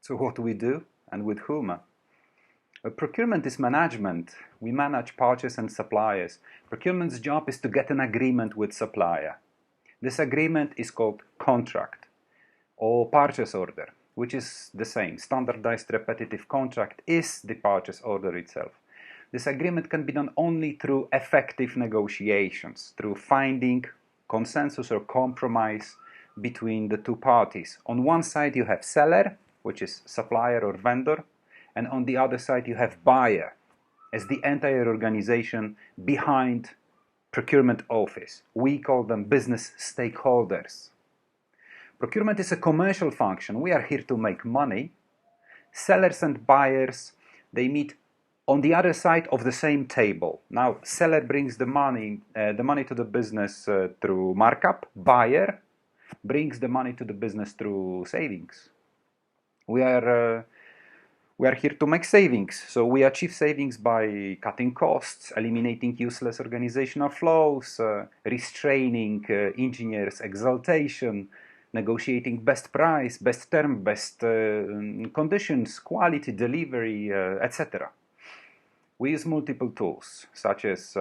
So what do we do and with whom? Procurement is management. We manage purchase and suppliers. Procurement's job is to get an agreement with supplier. This agreement is called contract or purchase order, which is the same. Standardized repetitive contract is the purchase order itself. This agreement can be done only through effective negotiations, through finding consensus or compromise between the two parties. On one side you have seller, which is supplier or vendor, and on the other side you have buyer as the entire organization behind procurement office. We call them business stakeholders. Procurement is a commercial function. We are here to make money. Sellers and buyers, they meet on the other side of the same table. Now, seller brings the money to the business through markup. Buyer brings the money to the business through savings. We are here to make savings. So we achieve savings by cutting costs, eliminating useless organizational flows, restraining engineers' exaltation, negotiating best price, best term, best conditions, quality, delivery, etc. We use multiple tools such as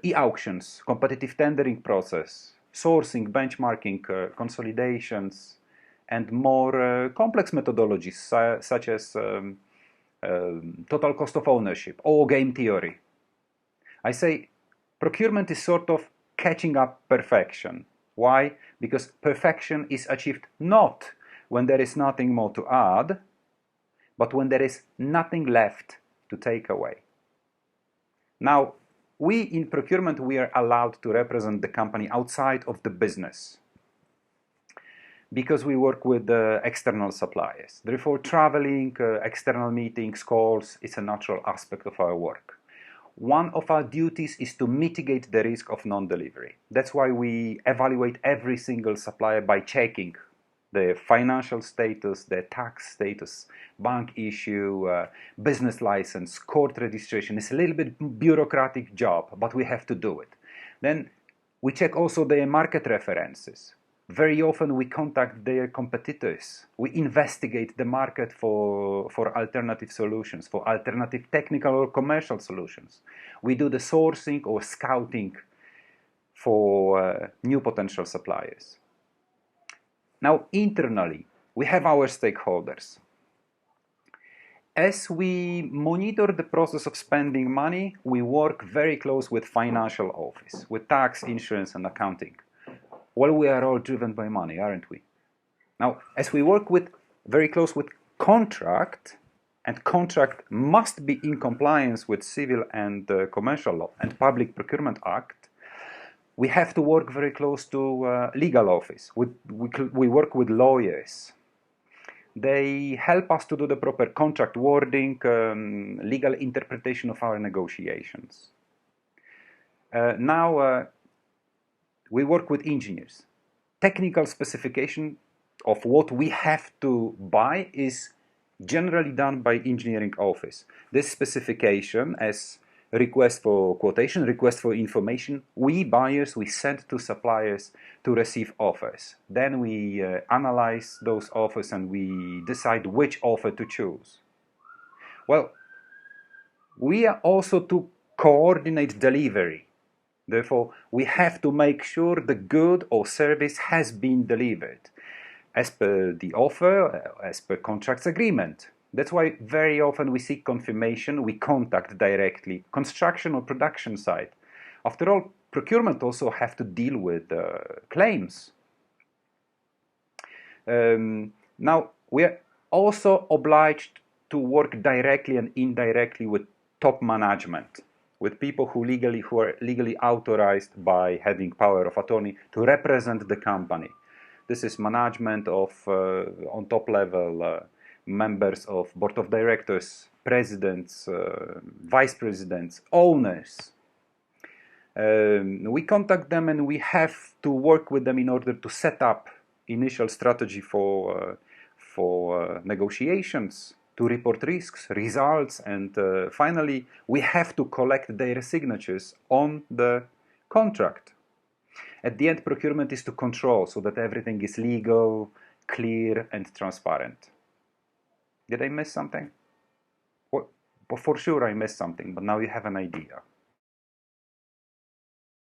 e-auctions, competitive tendering process, sourcing, benchmarking, consolidations, and more complex methodologies such as total cost of ownership or game theory. I say procurement is sort of catching up perfection. Why? Because perfection is achieved not when there is nothing more to add, but when there is nothing left to take away. Now, we in procurement, we are allowed to represent the company outside of the business because we work with external suppliers. Therefore, traveling, external meetings, calls is a natural aspect of our work. One of our duties is to mitigate the risk of non-delivery. That's why we evaluate every single supplier by checking the financial status, the tax status, bank issue, business license, court registration. It's a little bit bureaucratic job, but we have to do it. Then we check also their market references. Very often we contact their competitors. We investigate the market for alternative solutions, for alternative technical or commercial solutions. We do the sourcing or scouting for new potential suppliers. Now, internally, we have our stakeholders. As we monitor the process of spending money, we work very close with financial office, with tax, insurance, and accounting. Well, we are all driven by money, aren't we? Now, as we work very close with contract, and contract must be in compliance with civil and commercial law and Public Procurement Act, we have to work very close to legal office. We work with lawyers. They help us to do the proper contract wording, legal interpretation of our negotiations. Now, we work with engineers. Technical specification of what we have to buy is generally done by engineering office. This specification as request for quotation, request for information, we buyers, we send to suppliers to receive offers. Then we analyze those offers and we decide which offer to choose. Well, we are also to coordinate delivery. Therefore, we have to make sure the good or service has been delivered as per the offer, as per contract's agreement. That's why very often we seek confirmation, we contact directly construction or production site. After all, procurement also have to deal with claims. Now, we are also obliged to work directly and indirectly with top management, with people who are legally authorized by having power of attorney to represent the company. This is management of on top level, members of board of directors, presidents, vice presidents, owners. We contact them and we have to work with them in order to set up initial strategy for negotiations, to report risks, results, and finally we have to collect their signatures on the contract. At the end, procurement is to control so that everything is legal, clear and transparent. Did I miss something? Well, for sure I missed something, but now you have an idea.